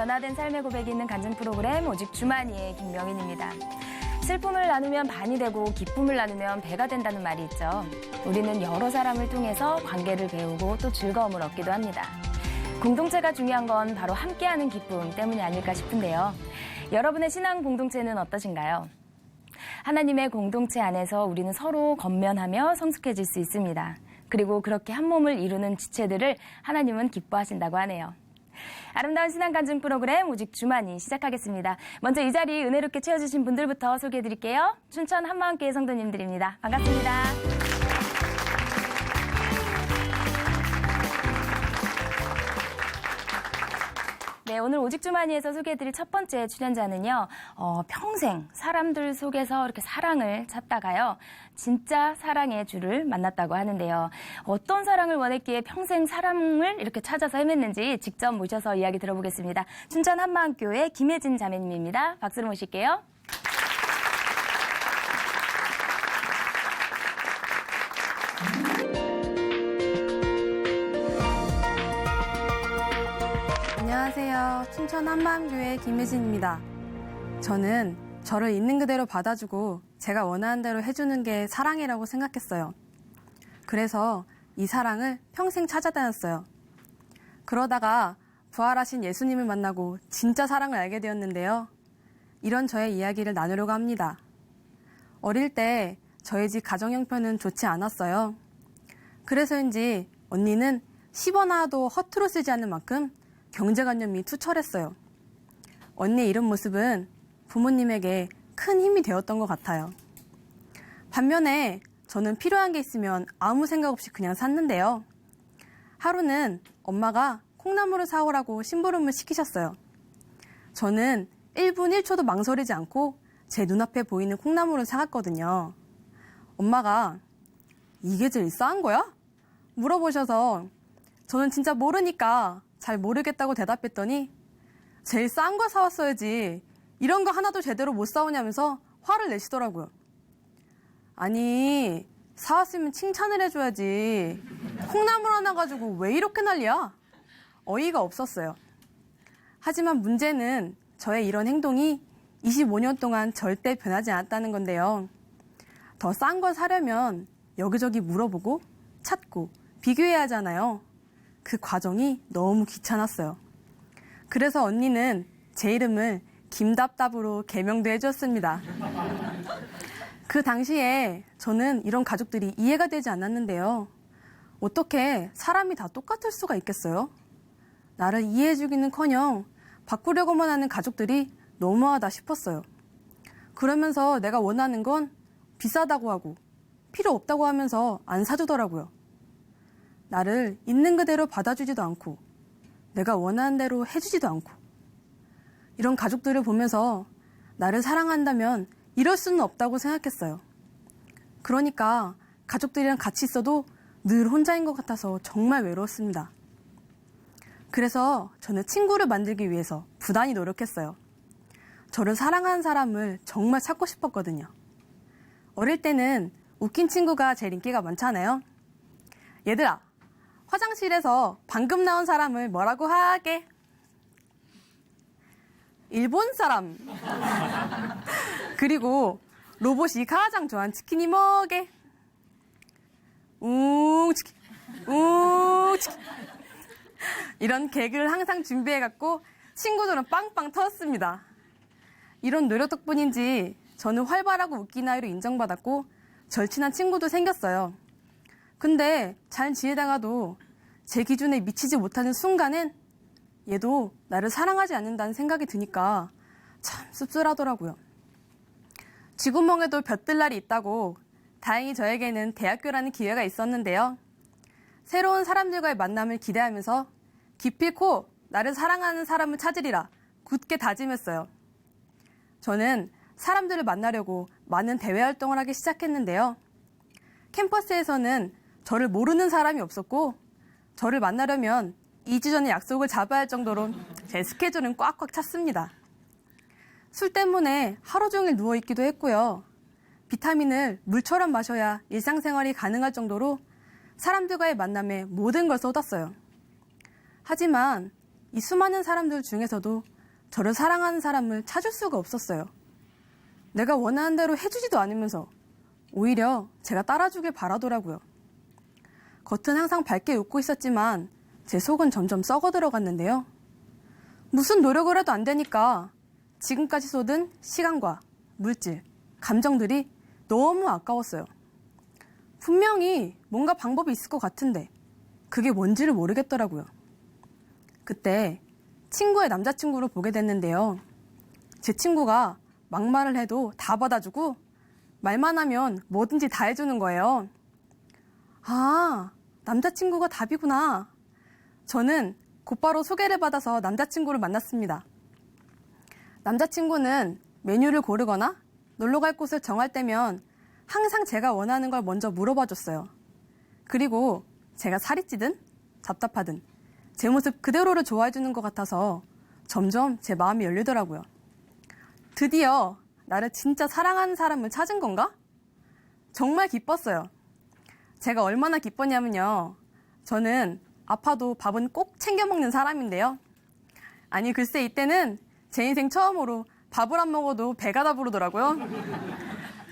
변화된 삶의 고백이 있는 간증 프로그램 오직 주만이의 김명인입니다. 슬픔을 나누면 반이 되고 기쁨을 나누면 배가 된다는 말이 있죠. 우리는 여러 사람을 통해서 관계를 배우고 또 즐거움을 얻기도 합니다. 공동체가 중요한 건 바로 함께하는 기쁨 때문이 아닐까 싶은데요. 여러분의 신앙 공동체는 어떠신가요? 하나님의 공동체 안에서 우리는 서로 건면하며 성숙해질 수 있습니다. 그리고 그렇게 한 몸을 이루는 지체들을 하나님은 기뻐하신다고 하네요. 아름다운 신앙 간증 프로그램 오직 주만이 시작하겠습니다. 먼저 이 자리 은혜롭게 채워주신 분들부터 소개해드릴게요. 춘천 한마음교회 성도님들입니다. 반갑습니다. 네, 오늘 오직 주만이에서 소개해드릴 첫 번째 출연자는요, 평생 사람들 속에서 이렇게 사랑을 찾다가요, 진짜 사랑의 주를 만났다고 하는데요. 어떤 사랑을 원했기에 평생 사랑을 이렇게 찾아서 헤맸는지 직접 모셔서 이야기 들어보겠습니다. 춘천 한마음교회 김혜진 자매님입니다. 박수로 모실게요. 안녕하세요. 춘천 한마음교회 김혜진입니다. 저는 저를 있는 그대로 받아주고 제가 원하는 대로 해주는 게 사랑이라고 생각했어요. 그래서 이 사랑을 평생 찾아다녔어요. 그러다가 부활하신 예수님을 만나고 진짜 사랑을 알게 되었는데요. 이런 저의 이야기를 나누려고 합니다. 어릴 때 저희 집 가정 형편은 좋지 않았어요. 그래서인지 언니는 10원화도 허투루 쓰지 않는 만큼 경제관념이 투철했어요. 언니의 이런 모습은 부모님에게 큰 힘이 되었던 것 같아요. 반면에 저는 필요한 게 있으면 아무 생각 없이 그냥 샀는데요. 하루는 엄마가 콩나물을 사오라고 심부름을 시키셨어요. 저는 1분 1초도 망설이지 않고 제 눈앞에 보이는 콩나물을 사갔거든요. 엄마가 이게 제일 싼 거야? 물어보셔서 저는 진짜 모르니까 잘 모르겠다고 대답했더니 제일 싼 거 사왔어야지 이런 거 하나도 제대로 못 사오냐면서 화를 내시더라고요. 아니 사왔으면 칭찬을 해줘야지 콩나물 하나 가지고 왜 이렇게 난리야? 어이가 없었어요. 하지만 문제는 저의 이런 행동이 25년 동안 절대 변하지 않았다는 건데요. 더 싼 걸 사려면 여기저기 물어보고 찾고 비교해야 하잖아요. 그 과정이 너무 귀찮았어요. 그래서 언니는 제 이름을 김답답으로 개명도 해줬습니다. 그 당시에 저는 이런 가족들이 이해가 되지 않았는데요. 어떻게 사람이 다 똑같을 수가 있겠어요? 나를 이해해주기는커녕 바꾸려고만 하는 가족들이 너무하다 싶었어요. 그러면서 내가 원하는 건 비싸다고 하고 필요 없다고 하면서 안 사주더라고요. 나를 있는 그대로 받아주지도 않고 내가 원하는 대로 해주지도 않고 이런 가족들을 보면서 나를 사랑한다면 이럴 수는 없다고 생각했어요. 그러니까 가족들이랑 같이 있어도 늘 혼자인 것 같아서 정말 외로웠습니다. 그래서 저는 친구를 만들기 위해서 부단히 노력했어요. 저를 사랑하는 사람을 정말 찾고 싶었거든요. 어릴 때는 웃긴 친구가 제일 인기가 많잖아요. 얘들아, 화장실에서 방금 나온 사람을 뭐라고 하게? 일본 사람. 그리고 로봇이 가장 좋아하는 치킨이 뭐게? 치킨. 치킨. 이런 개그를 항상 준비해갖고 친구들은 빵빵 터졌습니다. 이런 노력 덕분인지 저는 활발하고 웃긴 아이로 인정받았고 절친한 친구도 생겼어요. 근데 잘 지내다가도 제 기준에 미치지 못하는 순간엔 얘도 나를 사랑하지 않는다는 생각이 드니까 참 씁쓸하더라고요. 쥐구멍에도 볕들 날이 있다고 다행히 저에게는 대학교라는 기회가 있었는데요. 새로운 사람들과의 만남을 기대하면서 기필코 나를 사랑하는 사람을 찾으리라 굳게 다짐했어요. 저는 사람들을 만나려고 많은 대외 활동을 하기 시작했는데요. 캠퍼스에서는 저를 모르는 사람이 없었고 저를 만나려면 2주 전에 약속을 잡아야 할 정도로 제 스케줄은 꽉꽉 찼습니다. 술 때문에 하루 종일 누워있기도 했고요. 비타민을 물처럼 마셔야 일상생활이 가능할 정도로 사람들과의 만남에 모든 걸 쏟았어요. 하지만 이 수많은 사람들 중에서도 저를 사랑하는 사람을 찾을 수가 없었어요. 내가 원하는 대로 해주지도 않으면서 오히려 제가 따라주길 바라더라고요. 겉은 항상 밝게 웃고 있었지만 제 속은 점점 썩어 들어갔는데요. 무슨 노력을 해도 안 되니까 지금까지 쏟은 시간과 물질, 감정들이 너무 아까웠어요. 분명히 뭔가 방법이 있을 것 같은데 그게 뭔지를 모르겠더라고요. 그때 친구의 남자친구를 보게 됐는데요. 제 친구가 막말을 해도 다 받아주고 말만 하면 뭐든지 다 해주는 거예요. 아, 남자친구가 답이구나. 저는 곧바로 소개를 받아서 남자친구를 만났습니다. 남자친구는 메뉴를 고르거나 놀러 갈 곳을 정할 때면 항상 제가 원하는 걸 먼저 물어봐 줬어요. 그리고 제가 살이 찌든 답답하든 제 모습 그대로를 좋아해 주는 것 같아서 점점 제 마음이 열리더라고요. 드디어 나를 진짜 사랑하는 사람을 찾은 건가? 정말 기뻤어요. 제가 얼마나 기뻤냐면요. 저는 아파도 밥은 꼭 챙겨 먹는 사람인데요. 아니 글쎄 이때는 제 인생 처음으로 밥을 안 먹어도 배가 다 부르더라고요.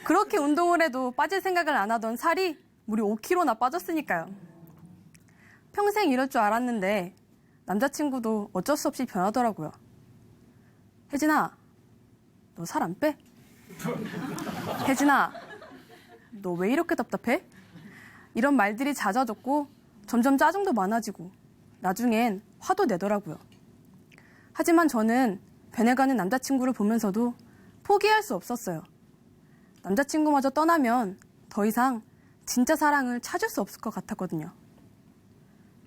그렇게 운동을 해도 빠질 생각을 안 하던 살이 무려 5kg나 빠졌으니까요. 평생 이럴 줄 알았는데 남자친구도 어쩔 수 없이 변하더라고요. 혜진아, 너 살 안 빼? 혜진아, 너 왜 이렇게 답답해? 이런 말들이 잦아졌고 점점 짜증도 많아지고 나중엔 화도 내더라고요. 하지만 저는 변해가는 남자친구를 보면서도 포기할 수 없었어요. 남자친구마저 떠나면 더 이상 진짜 사랑을 찾을 수 없을 것 같았거든요.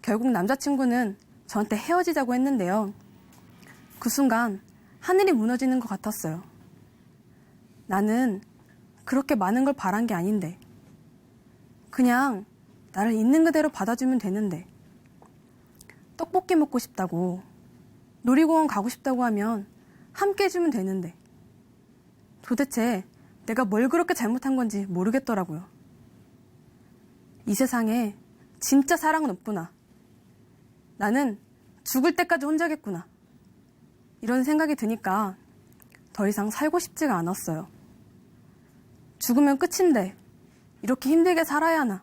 결국 남자친구는 저한테 헤어지자고 했는데요. 그 순간 하늘이 무너지는 것 같았어요. 나는 그렇게 많은 걸 바란 게 아닌데 그냥 나를 있는 그대로 받아주면 되는데 떡볶이 먹고 싶다고 놀이공원 가고 싶다고 하면 함께 해주면 되는데 도대체 내가 뭘 그렇게 잘못한 건지 모르겠더라고요. 이 세상에 진짜 사랑은 없구나. 나는 죽을 때까지 혼자겠구나. 이런 생각이 드니까 더 이상 살고 싶지가 않았어요. 죽으면 끝인데 이렇게 힘들게 살아야 하나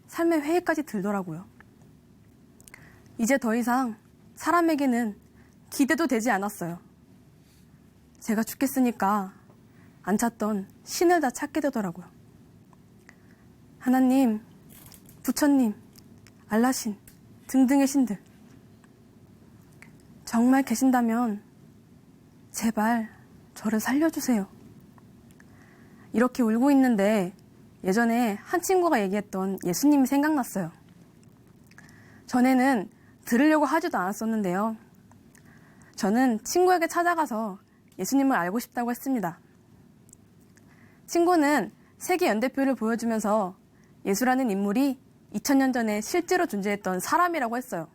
삶의 회의까지 들더라고요. 이제 더 이상 사람에게는 기대도 되지 않았어요. 제가 죽겠으니까 안 찾던 신을 다 찾게 되더라고요. 하나님, 부처님, 알라신 등등의 신들 정말 계신다면 제발 저를 살려주세요. 이렇게 울고 있는데 예전에 한 친구가 얘기했던 예수님이 생각났어요. 전에는 들으려고 하지도 않았었는데요. 저는 친구에게 찾아가서 예수님을 알고 싶다고 했습니다. 친구는 세계 연대표를 보여주면서 예수라는 인물이 2000년 전에 실제로 존재했던 사람이라고 했어요.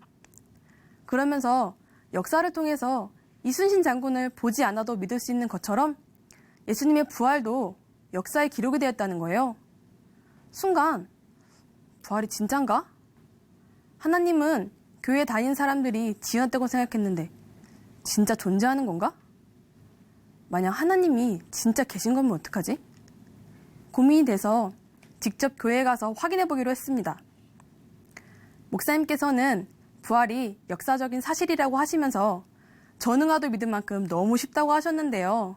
그러면서 역사를 통해서 이순신 장군을 보지 않아도 믿을 수 있는 것처럼 예수님의 부활도 역사에 기록이 되었다는 거예요. 순간 부활이 진짠가? 하나님은 교회 다닌 사람들이 지어냈다고 생각했는데 진짜 존재하는 건가? 만약 하나님이 진짜 계신 거면 어떡하지? 고민이 돼서 직접 교회에 가서 확인해 보기로 했습니다. 목사님께서는 부활이 역사적인 사실이라고 하시면서 전능하도 믿을 만큼 너무 쉽다고 하셨는데요.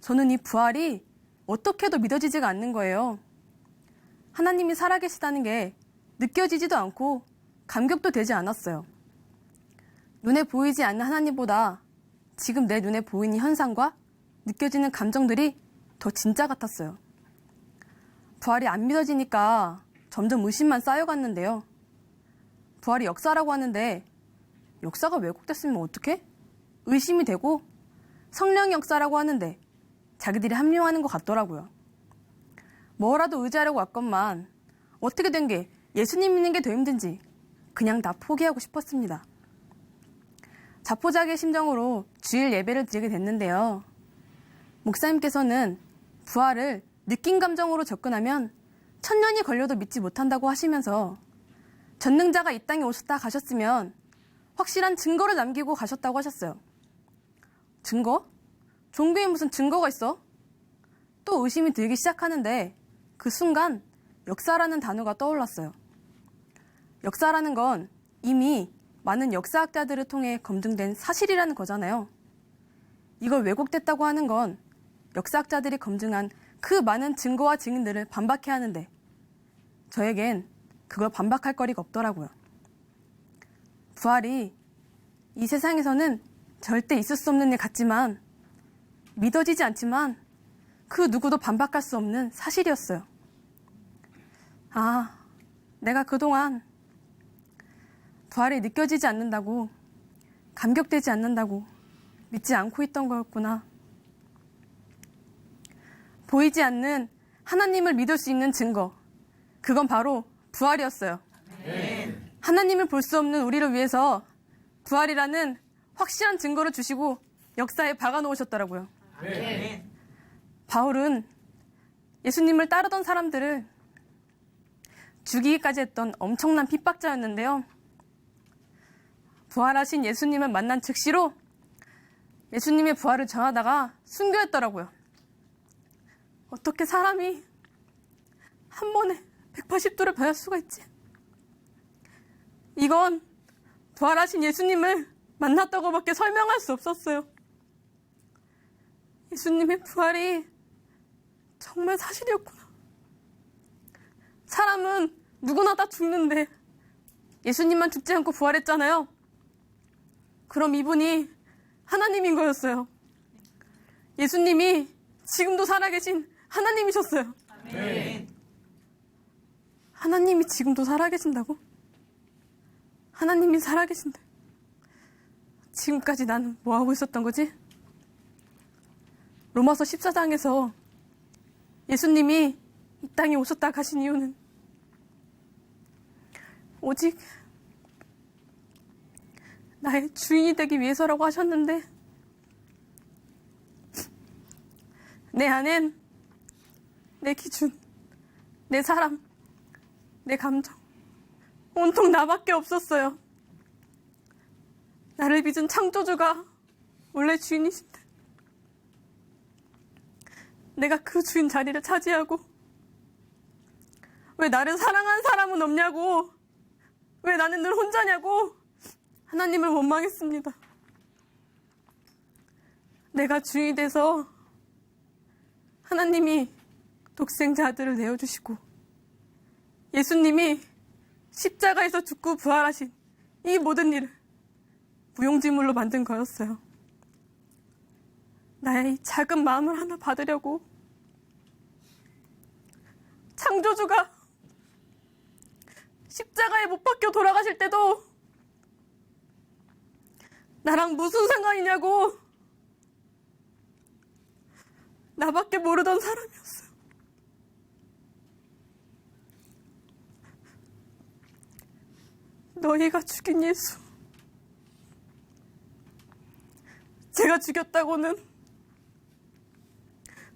저는 이 부활이 어떻게도 믿어지지가 않는 거예요. 하나님이 살아계시다는 게 느껴지지도 않고 감격도 되지 않았어요. 눈에 보이지 않는 하나님보다 지금 내 눈에 보이는 현상과 느껴지는 감정들이 더 진짜 같았어요. 부활이 안 믿어지니까 점점 의심만 쌓여갔는데요. 부활이 역사라고 하는데 역사가 왜곡됐으면 어떡해? 의심이 되고 성령의 역사라고 하는데 자기들이 합리화하는 것 같더라고요. 뭐라도 의지하려고 왔건만 어떻게 된 게 예수님 믿는 게 더 힘든지 그냥 다 포기하고 싶었습니다. 자포자기의 심정으로 주일 예배를 드리게 됐는데요. 목사님께서는 부활을 느낀 감정으로 접근하면 1000년이 걸려도 믿지 못한다고 하시면서 전능자가 이 땅에 오셨다 가셨으면 확실한 증거를 남기고 가셨다고 하셨어요. 증거? 종교에 무슨 증거가 있어? 또 의심이 들기 시작하는데 그 순간 역사라는 단어가 떠올랐어요. 역사라는 건 이미 많은 역사학자들을 통해 검증된 사실이라는 거잖아요. 이걸 왜곡됐다고 하는 건 역사학자들이 검증한 그 많은 증거와 증인들을 반박해야 하는데 저에겐 그걸 반박할 거리가 없더라고요. 부활이 이 세상에서는 절대 있을 수 없는 일 같지만 믿어지지 않지만 그 누구도 반박할 수 없는 사실이었어요. 아, 내가 그동안 부활이 느껴지지 않는다고, 감격되지 않는다고 믿지 않고 있던 거였구나. 보이지 않는 하나님을 믿을 수 있는 증거, 그건 바로 부활이었어요. 하나님을 볼 수 없는 우리를 위해서 부활이라는 확실한 증거를 주시고 역사에 박아놓으셨더라고요. 바울은 예수님을 따르던 사람들을 죽이기까지 했던 엄청난 핍박자였는데요. 부활하신 예수님을 만난 즉시로 예수님의 부활을 전하다가 순교했더라고요. 어떻게 사람이 한 번에 180도를 변할 수가 있지? 이건 부활하신 예수님을 만났다고밖에 설명할 수 없었어요. 예수님의 부활이 정말 사실이었구나. 사람은 누구나 다 죽는데 예수님만 죽지 않고 부활했잖아요. 그럼 이분이 하나님인 거였어요. 예수님이 지금도 살아계신 하나님이셨어요. 하나님이 지금도 살아계신다고? 하나님이 살아계신데 지금까지 나는 뭐하고 있었던 거지? 로마서 14장에서 예수님이 이 땅에 오셨다 가신 이유는 오직 나의 주인이 되기 위해서라고 하셨는데 내 안엔 내 기준, 내 사람, 내 감정 온통 나밖에 없었어요. 나를 빚은 창조주가 원래 주인이신데 내가 그 주인 자리를 차지하고 왜 나를 사랑하는 사람은 없냐고, 왜 나는 늘 혼자냐고 하나님을 원망했습니다. 내가 주인이 돼서 하나님이 독생자 아들을 내어주시고 예수님이 십자가에서 죽고 부활하신 이 모든 일을 무용지물로 만든 거였어요. 나의 이 작은 마음을 하나 받으려고 창조주가 십자가에 못 박혀 돌아가실 때도 나랑 무슨 상관이냐고 나밖에 모르던 사람이었어요. 너희가 죽인 예수, 제가 죽였다고는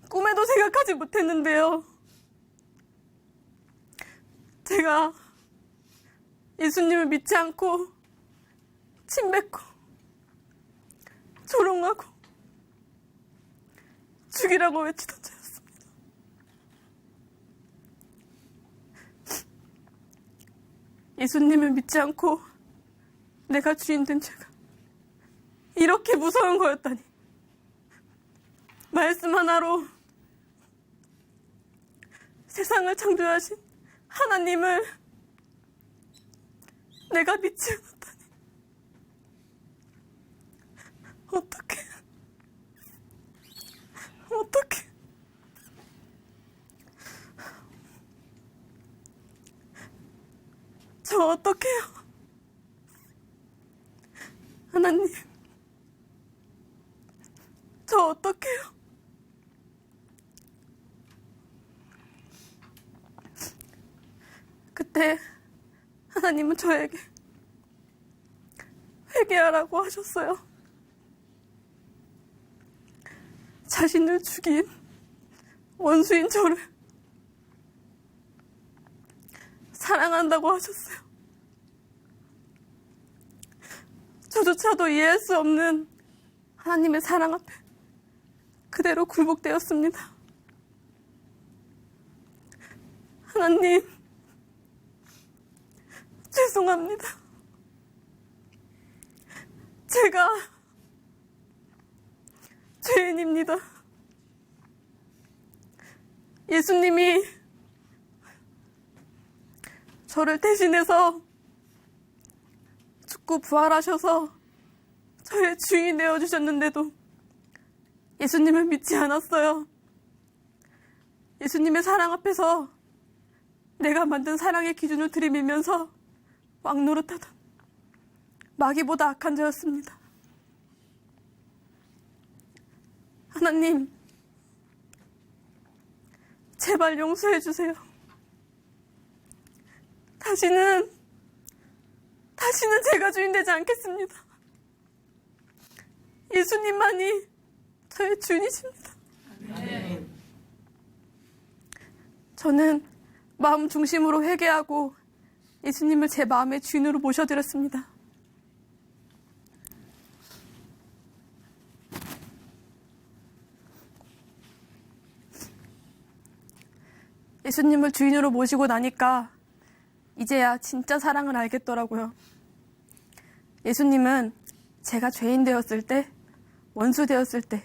꿈에도 생각하지 못했는데요. 제가 예수님을 믿지 않고 침뱉고 조롱하고 죽이라고 외치던 자였습니다. 예수님을 믿지 않고 내가 주인 된 죄가 이렇게 무서운 거였다니. 말씀 하나로 세상을 창조하신 하나님을 내가 믿지 않았다니. 어떡해. 저 어떡해요. 하나님, 저 어떡해요. 그때 하나님은 저에게 회개하라고 하셨어요. 자신을 죽인 원수인 저를 사랑한다고 하셨어요. 저조차도 이해할 수 없는 하나님의 사랑 앞에 그대로 굴복되었습니다. 하나님, 죄송합니다. 제가 죄인입니다. 예수님이 저를 대신해서 죽고 부활하셔서 저의 주인이 되어주셨는데도 예수님을 믿지 않았어요. 예수님의 사랑 앞에서 내가 만든 사랑의 기준을 들이밀면서 왕노릇하던 마귀보다 악한 자였습니다. 하나님, 제발 용서해 주세요. 다시는 제가 주인 되지 않겠습니다. 예수님만이 저의 주인이십니다. 저는 마음 중심으로 회개하고 예수님을 제 마음의 주인으로 모셔드렸습니다. 예수님을 주인으로 모시고 나니까 이제야 진짜 사랑을 알겠더라고요. 예수님은 제가 죄인 되었을 때, 원수 되었을 때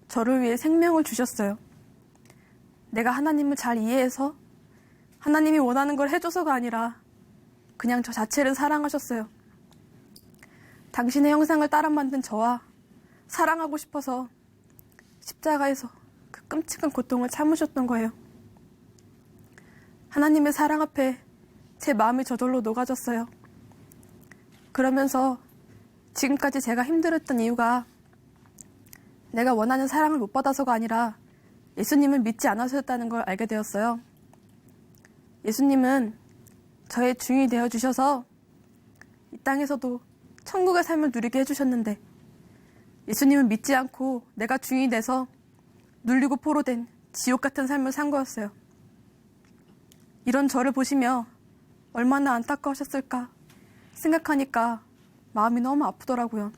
저를 위해 생명을 주셨어요. 내가 하나님을 잘 이해해서 하나님이 원하는 걸 해줘서가 아니라 그냥 저 자체를 사랑하셨어요. 당신의 형상을 따라 만든 저와 사랑하고 싶어서 십자가에서 그 끔찍한 고통을 참으셨던 거예요. 하나님의 사랑 앞에 제 마음이 저절로 녹아졌어요. 그러면서 지금까지 제가 힘들었던 이유가 내가 원하는 사랑을 못 받아서가 아니라 예수님을 믿지 않아서였다는 걸 알게 되었어요. 예수님은 저의 주인이 되어주셔서 이 땅에서도 천국의 삶을 누리게 해주셨는데 예수님을 믿지 않고 내가 주인이 돼서 눌리고 포로된 지옥 같은 삶을 산 거였어요. 이런 저를 보시며 얼마나 안타까우셨을까 생각하니까 마음이 너무 아프더라고요.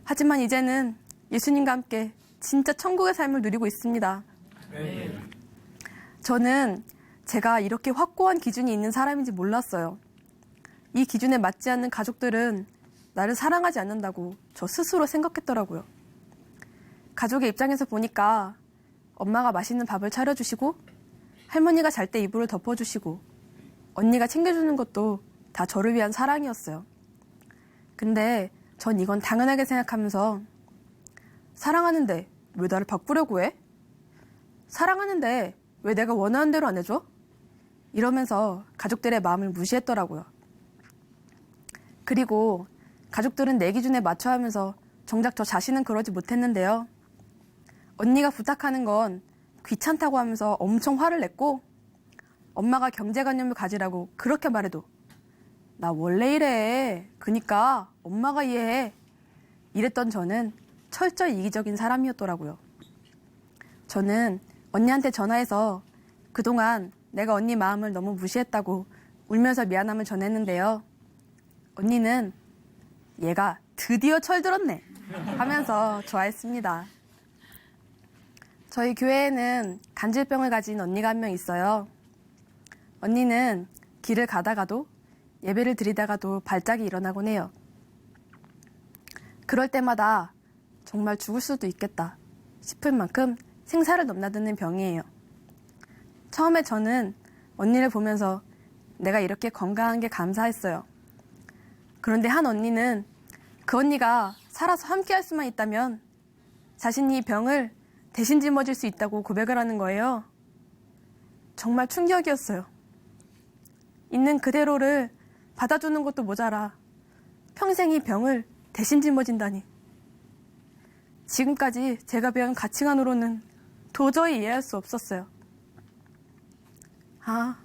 하지만 이제는 예수님과 함께 진짜 천국의 삶을 누리고 있습니다. 저는 제가 이렇게 확고한 기준이 있는 사람인지 몰랐어요. 이 기준에 맞지 않는 가족들은 나를 사랑하지 않는다고 저 스스로 생각했더라고요. 가족의 입장에서 보니까 엄마가 맛있는 밥을 차려주시고 할머니가 잘 때 이불을 덮어주시고 언니가 챙겨주는 것도 다 저를 위한 사랑이었어요. 근데 전 이건 당연하게 생각하면서 사랑하는데 왜 나를 바꾸려고 해? 사랑하는데 왜 내가 원하는 대로 안 해줘? 이러면서 가족들의 마음을 무시했더라고요. 그리고 가족들은 내 기준에 맞춰 하면서 정작 저 자신은 그러지 못했는데요. 언니가 부탁하는 건 귀찮다고 하면서 엄청 화를 냈고 엄마가 경제관념을 가지라고 그렇게 말해도 나 원래 이래. 그니까 엄마가 이해해. 이랬던 저는 철저히 이기적인 사람이었더라고요. 저는 언니한테 전화해서 그동안 내가 언니 마음을 너무 무시했다고 울면서 미안함을 전했는데요. 언니는 얘가 드디어 철들었네 하면서 좋아했습니다. 저희 교회에는 간질병을 가진 언니가 한 명 있어요. 언니는 길을 가다가도 예배를 드리다가도 발작이 일어나곤 해요. 그럴 때마다 정말 죽을 수도 있겠다 싶을 만큼 생사를 넘나드는 병이에요. 처음에 저는 언니를 보면서 내가 이렇게 건강한 게 감사했어요. 그런데 한 언니는 그 언니가 살아서 함께 할 수만 있다면 자신이 이 병을 대신 짊어질 수 있다고 고백을 하는 거예요. 정말 충격이었어요. 있는 그대로를 받아주는 것도 모자라 평생 이 병을 대신 짊어진다니. 지금까지 제가 배운 가치관으로는 도저히 이해할 수 없었어요. 아,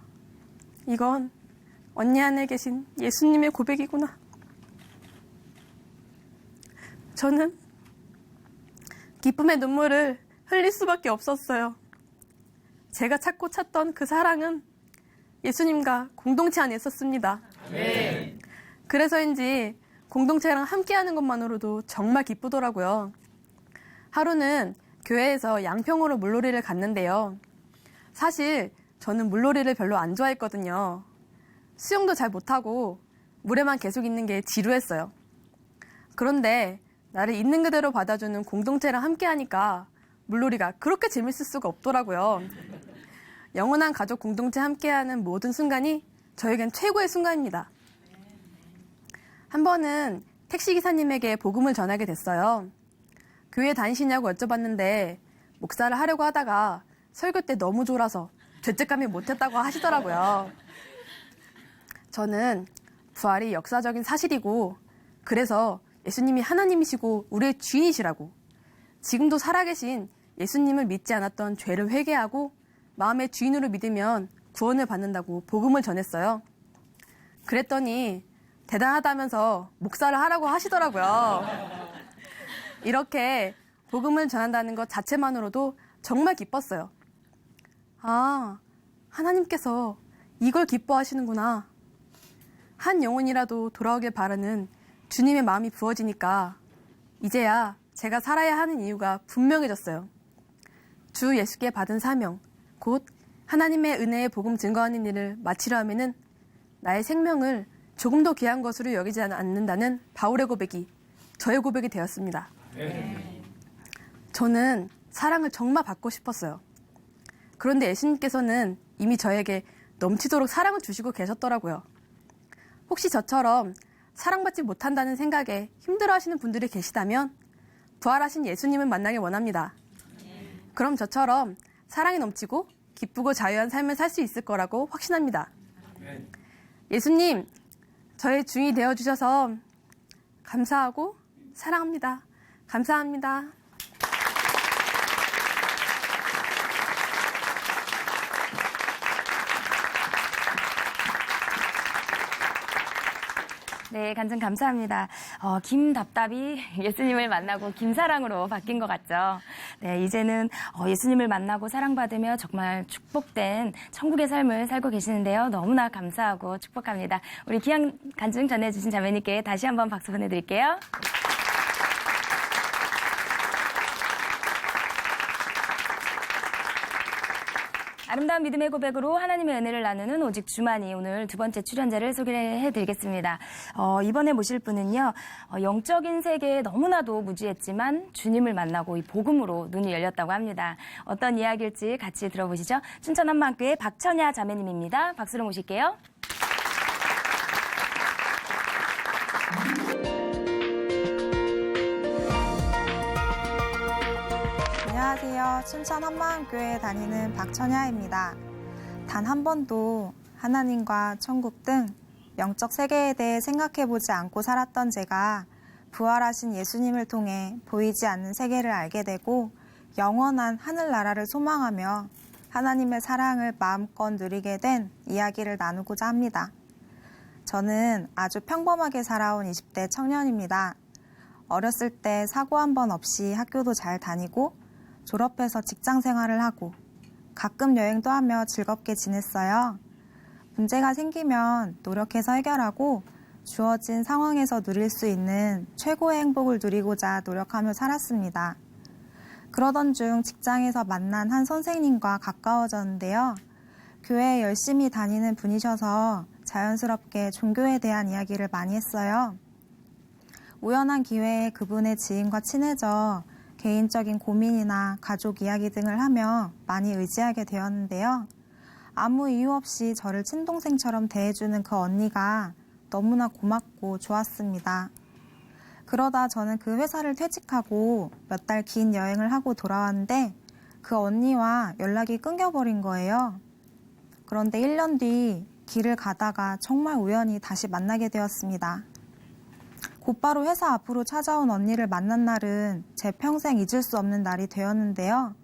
이건 언니 안에 계신 예수님의 고백이구나. 저는 기쁨의 눈물을 흘릴 수밖에 없었어요. 제가 찾고 찾던 그 사랑은 예수님과 공동체 안에 있었습니다. 네. 그래서인지 공동체랑 함께하는 것만으로도 정말 기쁘더라고요. 하루는 교회에서 양평으로 물놀이를 갔는데요. 사실 저는 물놀이를 별로 안 좋아했거든요. 수영도 잘 못하고 물에만 계속 있는 게 지루했어요. 그런데 나를 있는 그대로 받아주는 공동체랑 함께하니까 물놀이가 그렇게 재밌을 수가 없더라고요. 영원한 가족 공동체 함께하는 모든 순간이 저에겐 최고의 순간입니다. 한 번은 택시기사님에게 복음을 전하게 됐어요. 교회 다니시냐고 여쭤봤는데 목사를 하려고 하다가 설교 때 너무 졸아서 죄책감이 못했다고 하시더라고요. 저는 부활이 역사적인 사실이고 그래서 예수님이 하나님이시고 우리의 주인이시라고 지금도 살아계신 예수님을 믿지 않았던 죄를 회개하고 마음의 주인으로 믿으면 구원을 받는다고 복음을 전했어요. 그랬더니 대단하다면서 목사를 하라고 하시더라고요. 이렇게 복음을 전한다는 것 자체만으로도 정말 기뻤어요. 아, 하나님께서 이걸 기뻐하시는구나. 한 영혼이라도 돌아오길 바라는 주님의 마음이 부어지니까 이제야 제가 살아야 하는 이유가 분명해졌어요. 주 예수께 받은 사명, 곧 하나님의 은혜의 복음 증거하는 일을 마치려 하면은 나의 생명을 조금 더 귀한 것으로 여기지 않는다는 바울의 고백이 저의 고백이 되었습니다. 저는 사랑을 정말 받고 싶었어요. 그런데 예수님께서는 이미 저에게 넘치도록 사랑을 주시고 계셨더라고요. 혹시 저처럼 사랑받지 못한다는 생각에 힘들어하시는 분들이 계시다면 부활하신 예수님을 만나길 원합니다. 그럼 저처럼 사랑이 넘치고 기쁘고 자유한 삶을 살 수 있을 거라고 확신합니다. 예수님, 저의 주인이 되어주셔서 감사하고 사랑합니다. 감사합니다. 네, 간증 감사합니다. 김답답이 예수님을 만나고 김사랑으로 바뀐 것 같죠. 네, 이제는 예수님을 만나고 사랑받으며 정말 축복된 천국의 삶을 살고 계시는데요. 너무나 감사하고 축복합니다. 우리 귀한 간증 전해주신 자매님께 다시 한번 박수 보내드릴게요. 아름다운 믿음의 고백으로 하나님의 은혜를 나누는 오직 주만이 오늘 두 번째 출연자를 소개해드리겠습니다. 이번에 모실 분은요. 영적인 세계에 너무나도 무지했지만 주님을 만나고 이 복음으로 눈이 열렸다고 합니다. 어떤 이야기일지 같이 들어보시죠. 춘천한마교회 박천야 자매님입니다. 박수로 모실게요. 안녕하세요. 춘천 한마음교회에 다니는 박천야입니다. 단 한 번도 하나님과 천국 등 영적 세계에 대해 생각해보지 않고 살았던 제가 부활하신 예수님을 통해 보이지 않는 세계를 알게 되고 영원한 하늘나라를 소망하며 하나님의 사랑을 마음껏 누리게 된 이야기를 나누고자 합니다. 저는 아주 평범하게 살아온 20대 청년입니다. 어렸을 때 사고 한 번 없이 학교도 잘 다니고 졸업해서 직장 생활을 하고 가끔 여행도 하며 즐겁게 지냈어요. 문제가 생기면 노력해서 해결하고 주어진 상황에서 누릴 수 있는 최고의 행복을 누리고자 노력하며 살았습니다. 그러던 중 직장에서 만난 한 선생님과 가까워졌는데요. 교회에 열심히 다니는 분이셔서 자연스럽게 종교에 대한 이야기를 많이 했어요. 우연한 기회에 그분의 지인과 친해져 개인적인 고민이나 가족 이야기 등을 하며 많이 의지하게 되었는데요. 아무 이유 없이 저를 친동생처럼 대해주는 그 언니가 너무나 고맙고 좋았습니다. 그러다 저는 그 회사를 퇴직하고 몇 달 긴 여행을 하고 돌아왔는데 그 언니와 연락이 끊겨버린 거예요. 그런데 1년 뒤 길을 가다가 정말 우연히 다시 만나게 되었습니다. 곧바로 회사 앞으로 찾아온 언니를 만난 날은 제 평생 잊을 수 없는 날이 되었는데요.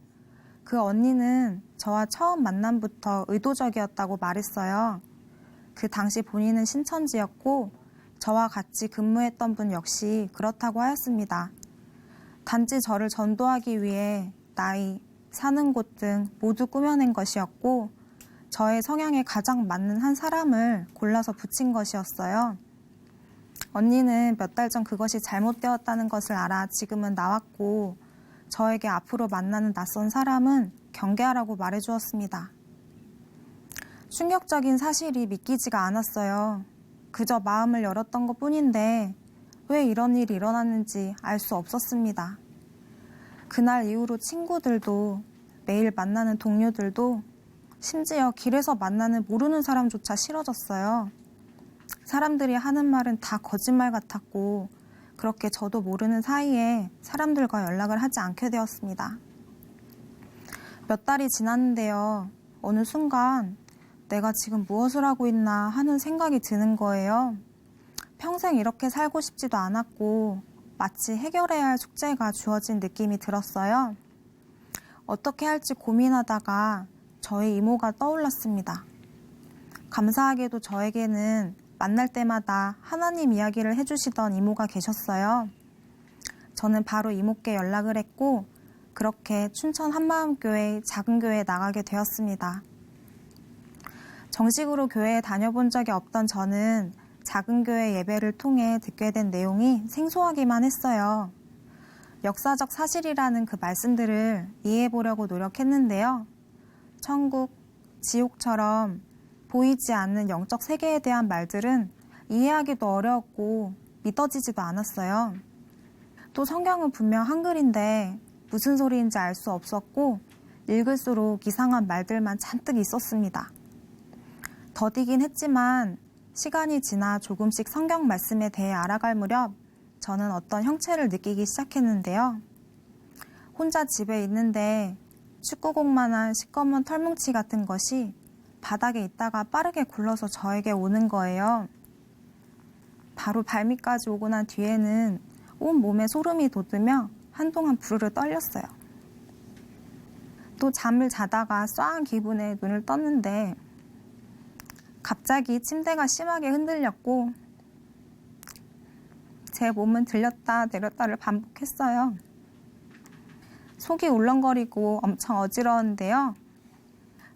그 언니는 저와 처음 만남부터 의도적이었다고 말했어요. 그 당시 본인은 신천지였고 저와 같이 근무했던 분 역시 그렇다고 하였습니다. 단지 저를 전도하기 위해 나이, 사는 곳 등 모두 꾸며낸 것이었고 저의 성향에 가장 맞는 한 사람을 골라서 붙인 것이었어요. 언니는 몇 달 전 그것이 잘못되었다는 것을 알아 지금은 나왔고 저에게 앞으로 만나는 낯선 사람은 경계하라고 말해주었습니다. 충격적인 사실이 믿기지가 않았어요. 그저 마음을 열었던 것뿐인데 왜 이런 일이 일어났는지 알 수 없었습니다. 그날 이후로 친구들도 매일 만나는 동료들도 심지어 길에서 만나는 모르는 사람조차 싫어졌어요. 사람들이 하는 말은 다 거짓말 같았고 그렇게 저도 모르는 사이에 사람들과 연락을 하지 않게 되었습니다. 몇 달이 지났는데요. 어느 순간 내가 지금 무엇을 하고 있나 하는 생각이 드는 거예요. 평생 이렇게 살고 싶지도 않았고 마치 해결해야 할 숙제가 주어진 느낌이 들었어요. 어떻게 할지 고민하다가 저희 이모가 떠올랐습니다. 감사하게도 저에게는 만날 때마다 하나님 이야기를 해주시던 이모가 계셨어요. 저는 바로 이모께 연락을 했고 그렇게 춘천 한마음교회 작은 교회에 나가게 되었습니다. 정식으로 교회에 다녀본 적이 없던 저는 작은 교회 예배를 통해 듣게 된 내용이 생소하기만 했어요. 역사적 사실이라는 그 말씀들을 이해해 보려고 노력했는데요. 천국, 지옥처럼 보이지 않는 영적 세계에 대한 말들은 이해하기도 어려웠고 믿어지지도 않았어요. 또 성경은 분명 한글인데 무슨 소리인지 알 수 없었고 읽을수록 이상한 말들만 잔뜩 있었습니다. 더디긴 했지만 시간이 지나 조금씩 성경 말씀에 대해 알아갈 무렵 저는 어떤 형체를 느끼기 시작했는데요. 혼자 집에 있는데 축구공만한 시꺼먼 털뭉치 같은 것이 바닥에 있다가 빠르게 굴러서 저에게 오는 거예요. 바로 발밑까지 오고 난 뒤에는 온 몸에 소름이 돋으며 한동안 부르르 떨렸어요. 또 잠을 자다가 쏴한 기분에 눈을 떴는데 갑자기 침대가 심하게 흔들렸고 제 몸은 들렸다 내렸다를 반복했어요. 속이 울렁거리고 엄청 어지러웠는데요.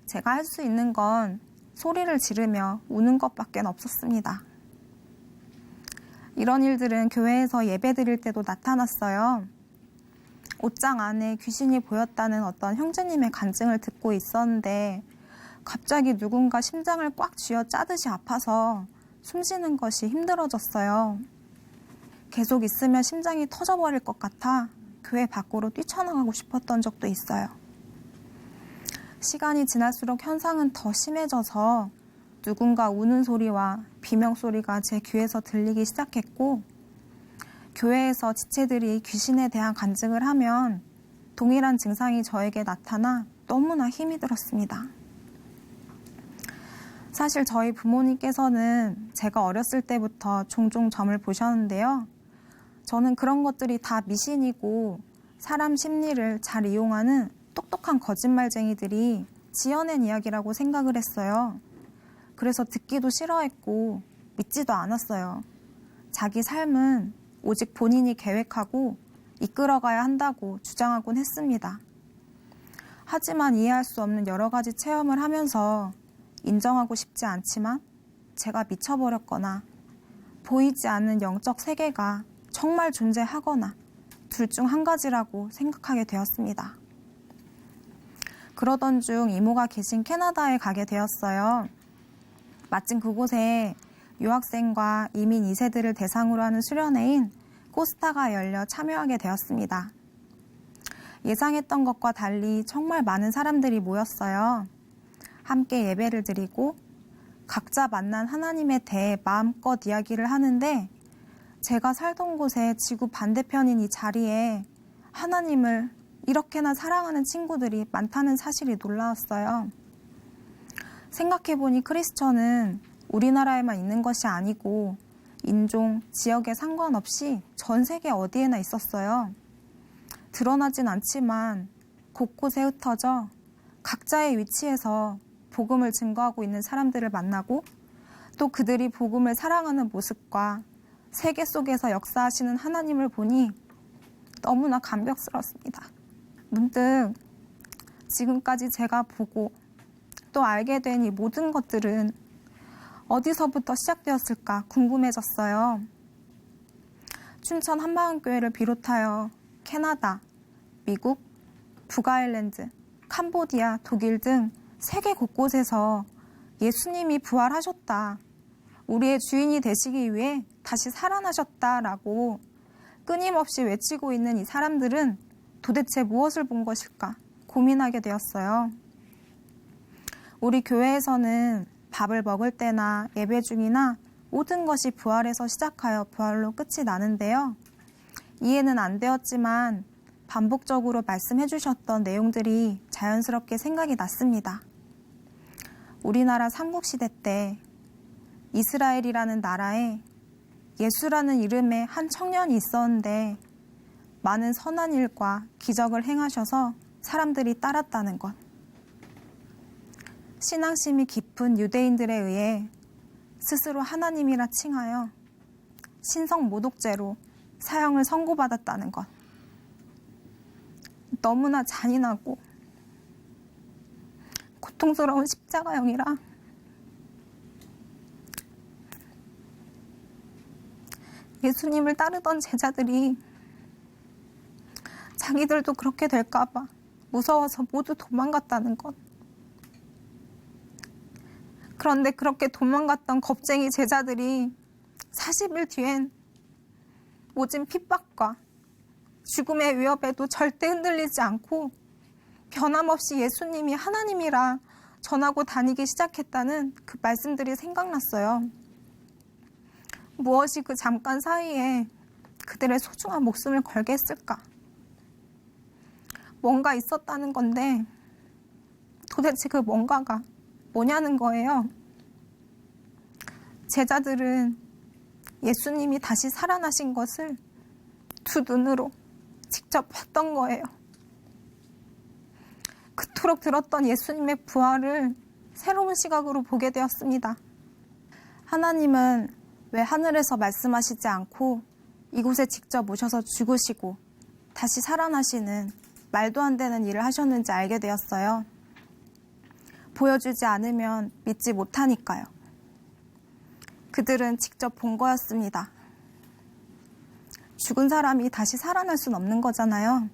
제가 할 수 있는 건 소리를 지르며 우는 것밖에 없었습니다. 이런 일들은 교회에서 예배 드릴 때도 나타났어요. 옷장 안에 귀신이 보였다는 어떤 형제님의 간증을 듣고 있었는데 갑자기 누군가 심장을 꽉 쥐어 짜듯이 아파서 숨쉬는 것이 힘들어졌어요. 계속 있으면 심장이 터져버릴 것 같아 교회 밖으로 뛰쳐나가고 싶었던 적도 있어요. 시간이 지날수록 현상은 더 심해져서 누군가 우는 소리와 비명소리가 제 귀에서 들리기 시작했고 교회에서 지체들이 귀신에 대한 간증을 하면 동일한 증상이 저에게 나타나 너무나 힘이 들었습니다. 사실 저희 부모님께서는 제가 어렸을 때부터 종종 점을 보셨는데요. 저는 그런 것들이 다 미신이고 사람 심리를 잘 이용하는 똑똑한 거짓말쟁이들이 지어낸 이야기라고 생각을 했어요. 그래서 듣기도 싫어했고 믿지도 않았어요. 자기 삶은 오직 본인이 계획하고 이끌어가야 한다고 주장하곤 했습니다. 하지만 이해할 수 없는 여러 가지 체험을 하면서 인정하고 싶지 않지만 제가 미쳐버렸거나 보이지 않는 영적 세계가 정말 존재하거나 둘 중 한 가지라고 생각하게 되었습니다. 그러던 중 이모가 계신 캐나다에 가게 되었어요. 마침 그곳에 유학생과 이민 2세들을 대상으로 하는 수련회인 코스타가 열려 참여하게 되었습니다. 예상했던 것과 달리 정말 많은 사람들이 모였어요. 함께 예배를 드리고 각자 만난 하나님에 대해 마음껏 이야기를 하는데 제가 살던 곳의 지구 반대편인 이 자리에 하나님을 이렇게나 사랑하는 친구들이 많다는 사실이 놀라웠어요. 생각해보니 크리스천은 우리나라에만 있는 것이 아니고 인종, 지역에 상관없이 전 세계 어디에나 있었어요. 드러나진 않지만 곳곳에 흩어져 각자의 위치에서 복음을 증거하고 있는 사람들을 만나고 또 그들이 복음을 사랑하는 모습과 세계 속에서 역사하시는 하나님을 보니 너무나 감격스럽습니다. 문득 지금까지 제가 보고 또 알게 된 이 모든 것들은 어디서부터 시작되었을까 궁금해졌어요. 춘천 한마음교회를 비롯하여 캐나다, 미국, 북아일랜드, 캄보디아, 독일 등 세계 곳곳에서 예수님이 부활하셨다, 우리의 주인이 되시기 위해 다시 살아나셨다라고 끊임없이 외치고 있는 이 사람들은 도대체 무엇을 본 것일까 고민하게 되었어요. 우리 교회에서는 밥을 먹을 때나 예배 중이나 모든 것이 부활에서 시작하여 부활로 끝이 나는데요. 이해는 안 되었지만 반복적으로 말씀해 주셨던 내용들이 자연스럽게 생각이 났습니다. 우리나라 삼국시대 때 이스라엘이라는 나라에 예수라는 이름의 한 청년이 있었는데 많은 선한 일과 기적을 행하셔서 사람들이 따랐다는 것. 신앙심이 깊은 유대인들에 의해 스스로 하나님이라 칭하여 신성 모독죄로 사형을 선고받았다는 것. 너무나 잔인하고 고통스러운 십자가형이라 예수님을 따르던 제자들이 자기들도 그렇게 될까봐 무서워서 모두 도망갔다는 것. 그런데 그렇게 도망갔던 겁쟁이 제자들이 40일 뒤엔 모진 핍박과 죽음의 위협에도 절대 흔들리지 않고 변함없이 예수님이 하나님이라 전하고 다니기 시작했다는 그 말씀들이 생각났어요. 무엇이 그 잠깐 사이에 그들의 소중한 목숨을 걸게 했을까? 뭔가 있었다는 건데 도대체 그 뭔가가 뭐냐는 거예요. 제자들은 예수님이 다시 살아나신 것을 두 눈으로 직접 봤던 거예요. 그토록 들었던 예수님의 부활을 새로운 시각으로 보게 되었습니다. 하나님은 왜 하늘에서 말씀하시지 않고 이곳에 직접 오셔서 죽으시고 다시 살아나시는 말도 안 되는 일을 하셨는지 알게 되었어요. 보여주지 않으면 믿지 못하니까요. 그들은 직접 본 거였습니다. 죽은 사람이 다시 살아날 순 없는 거잖아요.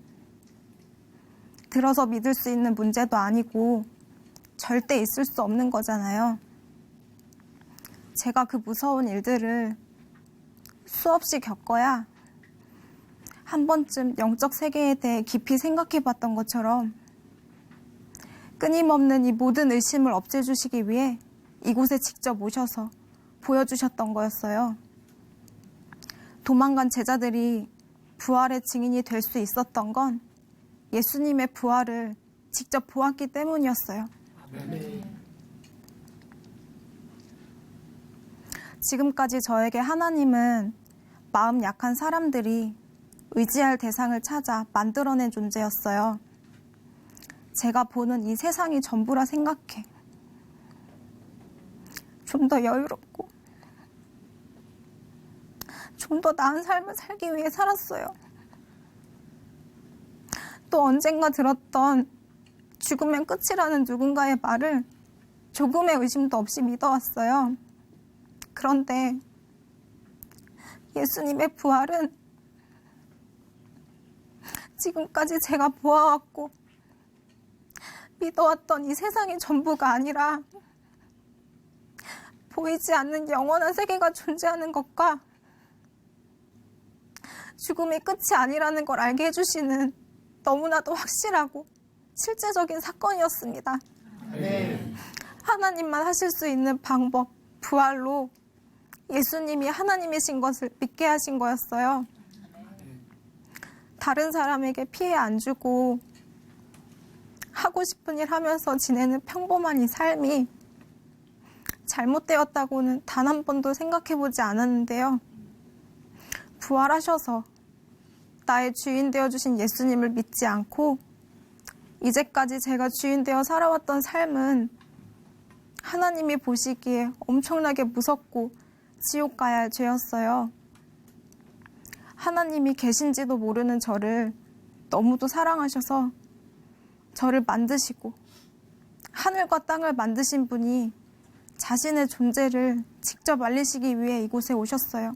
들어서 믿을 수 있는 문제도 아니고 절대 있을 수 없는 거잖아요. 제가 그 무서운 일들을 수없이 겪어야 한 번쯤 영적 세계에 대해 깊이 생각해 봤던 것처럼 끊임없는 이 모든 의심을 없애주시기 위해 이곳에 직접 오셔서 보여주셨던 거였어요. 도망간 제자들이 부활의 증인이 될 수 있었던 건 예수님의 부활을 직접 보았기 때문이었어요. 지금까지 저에게 하나님은 마음 약한 사람들이 의지할 대상을 찾아 만들어낸 존재였어요. 제가 보는 이 세상이 전부라 생각해. 좀 더 여유롭고 좀 더 나은 삶을 살기 위해 살았어요. 또 언젠가 들었던 죽으면 끝이라는 누군가의 말을 조금의 의심도 없이 믿어왔어요. 그런데 예수님의 부활은 지금까지 제가 보아왔고 믿어왔던 이 세상이 전부가 아니라 보이지 않는 영원한 세계가 존재하는 것과 죽음이 끝이 아니라는 걸 알게 해주시는 너무나도 확실하고 실제적인 사건이었습니다. 하나님만 하실 수 있는 방법, 부활로 예수님이 하나님이신 것을 믿게 하신 거였어요. 다른 사람에게 피해 안 주고 하고 싶은 일 하면서 지내는 평범한 이 삶이 잘못되었다고는 단 한 번도 생각해보지 않았는데요. 부활하셔서 나의 주인 되어주신 예수님을 믿지 않고 이제까지 제가 주인 되어 살아왔던 삶은 하나님이 보시기에 엄청나게 무섭고 지옥 가야 할 죄였어요. 하나님이 계신지도 모르는 저를 너무도 사랑하셔서 저를 만드시고 하늘과 땅을 만드신 분이 자신의 존재를 직접 알리시기 위해 이곳에 오셨어요.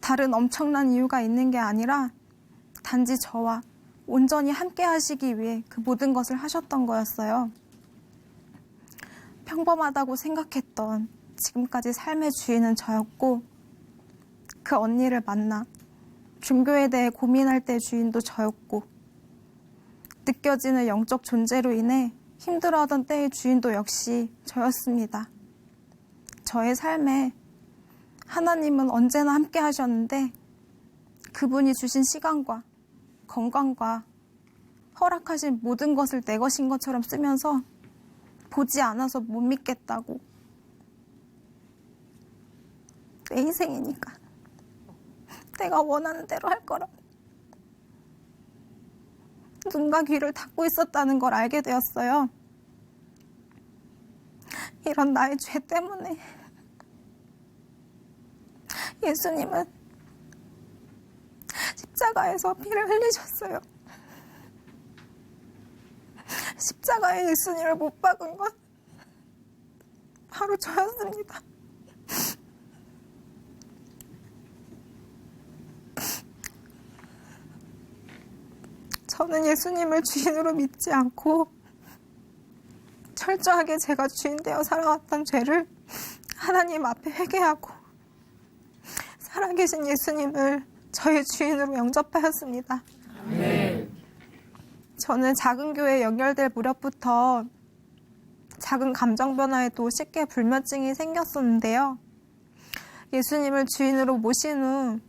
다른 엄청난 이유가 있는 게 아니라 단지 저와 온전히 함께 하시기 위해 그 모든 것을 하셨던 거였어요. 평범하다고 생각했던 지금까지 삶의 주인은 저였고, 그 언니를 만나 종교에 대해 고민할 때 주인도 저였고, 느껴지는 영적 존재로 인해 힘들어하던 때의 주인도 역시 저였습니다. 저의 삶에 하나님은 언제나 함께 하셨는데, 그분이 주신 시간과 건강과 허락하신 모든 것을 내 것인 것처럼 쓰면서 보지 않아서 못 믿겠다고, 내 인생이니까 내가 원하는 대로 할 거라고 눈과 귀를 닫고 있었다는 걸 알게 되었어요. 이런 나의 죄 때문에 예수님은 십자가에서 피를 흘리셨어요. 십자가에 예수님을 못 박은 건 바로 저였습니다. 저는 예수님을 주인으로 믿지 않고 철저하게 제가 주인 되어 살아왔던 죄를 하나님 앞에 회개하고 살아계신 예수님을 저의 주인으로 영접하였습니다. 저는 작은 교회에 연결될 무렵부터 작은 감정 변화에도 쉽게 불면증이 생겼었는데요. 예수님을 주인으로 모신 후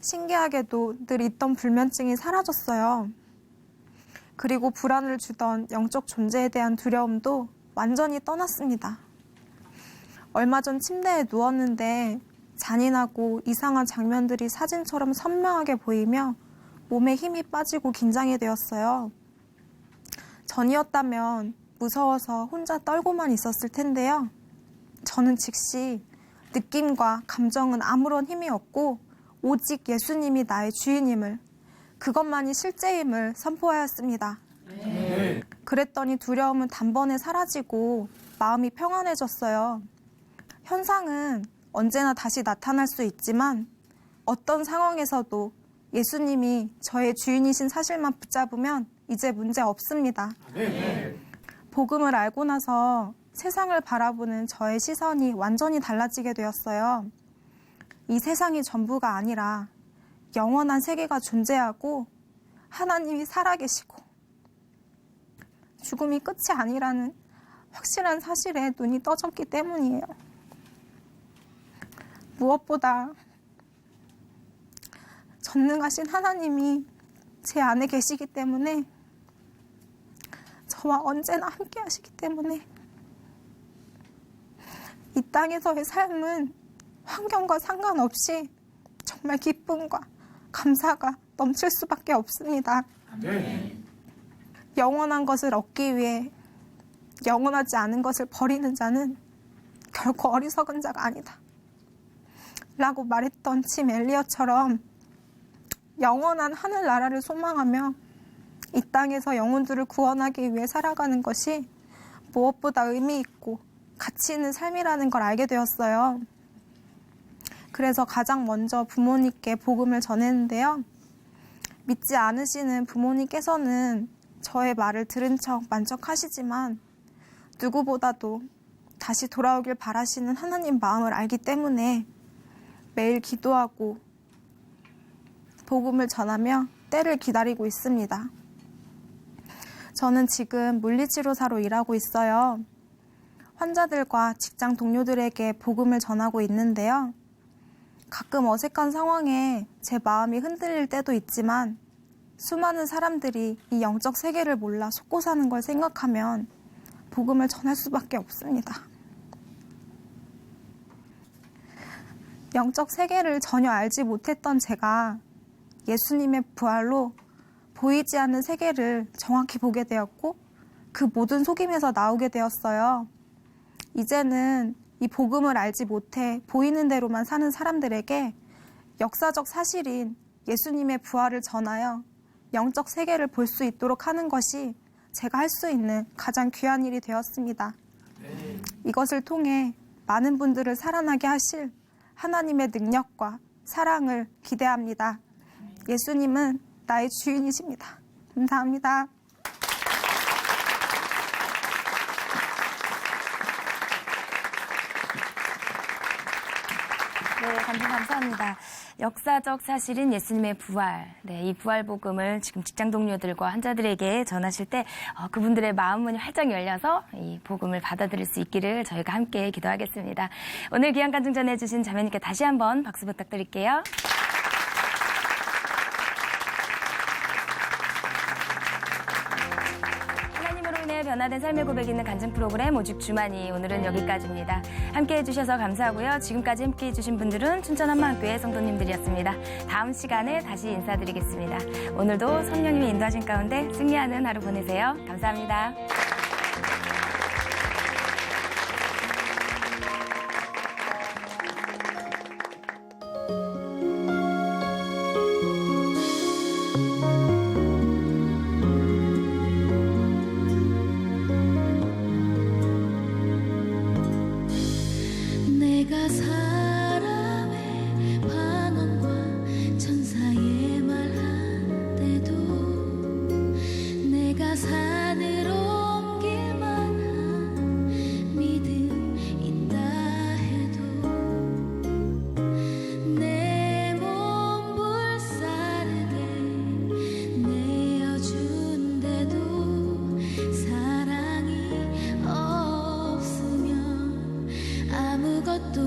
신기하게도 늘 있던 불면증이 사라졌어요. 그리고 불안을 주던 영적 존재에 대한 두려움도 완전히 떠났습니다. 얼마 전 침대에 누웠는데 잔인하고 이상한 장면들이 사진처럼 선명하게 보이며 몸에 힘이 빠지고 긴장이 되었어요. 전이었다면 무서워서 혼자 떨고만 있었을 텐데요. 저는 즉시 느낌과 감정은 아무런 힘이 없고 오직 예수님이 나의 주인임을, 그것만이 실제임을 선포하였습니다. 그랬더니 두려움은 단번에 사라지고 마음이 평안해졌어요. 현상은 언제나 다시 나타날 수 있지만 어떤 상황에서도 예수님이 저의 주인이신 사실만 붙잡으면 이제 문제 없습니다. 복음을 알고 나서 세상을 바라보는 저의 시선이 완전히 달라지게 되었어요. 이 세상이 전부가 아니라 영원한 세계가 존재하고 하나님이 살아계시고 죽음이 끝이 아니라는 확실한 사실에 눈이 떠졌기 때문이에요. 무엇보다 전능하신 하나님이 제 안에 계시기 때문에, 저와 언제나 함께 하시기 때문에 이 땅에서의 삶은 환경과 상관없이 정말 기쁨과 감사가 넘칠 수밖에 없습니다. 영원한 것을 얻기 위해 영원하지 않은 것을 버리는 자는 결코 어리석은 자가 아니다 라고 말했던 침 엘리엇처럼 영원한 하늘나라를 소망하며 이 땅에서 영혼들을 구원하기 위해 살아가는 것이 무엇보다 의미 있고 가치 있는 삶이라는 걸 알게 되었어요. 그래서 가장 먼저 부모님께 복음을 전했는데요. 믿지 않으시는 부모님께서는 저의 말을 들은 척 만족하시지만 누구보다도 다시 돌아오길 바라시는 하나님 마음을 알기 때문에 매일 기도하고 복음을 전하며 때를 기다리고 있습니다. 저는 지금 물리치료사로 일하고 있어요. 환자들과 직장 동료들에게 복음을 전하고 있는데요. 가끔 어색한 상황에 제 마음이 흔들릴 때도 있지만 수많은 사람들이 이 영적 세계를 몰라 속고 사는 걸 생각하면 복음을 전할 수밖에 없습니다. 영적 세계를 전혀 알지 못했던 제가 예수님의 부활로 보이지 않는 세계를 정확히 보게 되었고 그 모든 속임에서 나오게 되었어요. 이제는 이 복음을 알지 못해 보이는 대로만 사는 사람들에게 역사적 사실인 예수님의 부활을 전하여 영적 세계를 볼 수 있도록 하는 것이 제가 할 수 있는 가장 귀한 일이 되었습니다. 이것을 통해 많은 분들을 살아나게 하실 하나님의 능력과 사랑을 기대합니다. 예수님은 나의 주인이십니다. 감사합니다. 네, 감동 감사합니다. 역사적 사실인 예수님의 부활. 네, 이 부활 복음을 지금 직장 동료들과 환자들에게 전하실 때 그분들의 마음문이 활짝 열려서 이 복음을 받아들일 수 있기를 저희가 함께 기도하겠습니다. 오늘 귀한 간증 전해주신 자매님께 다시 한번 박수 부탁드릴게요. 하나님으로 인해 변화된 삶의 고백 있는 간증 프로그램 오직 주만이 오늘은 여기까지입니다. 함께해 주셔서 감사하고요. 지금까지 함께해 주신 분들은 춘천 한마음교회 성도님들이었습니다. 다음 시간에 다시 인사드리겠습니다. 오늘도 성령님이 인도하신 가운데 승리하는 하루 보내세요. 감사합니다. 내가 사람의 방언과 천사의 말한데도 내가 산으로 옮길 만한 믿음 있다 해도 내 몸 불사르게 내어준데도 사랑이 없으면 아무것도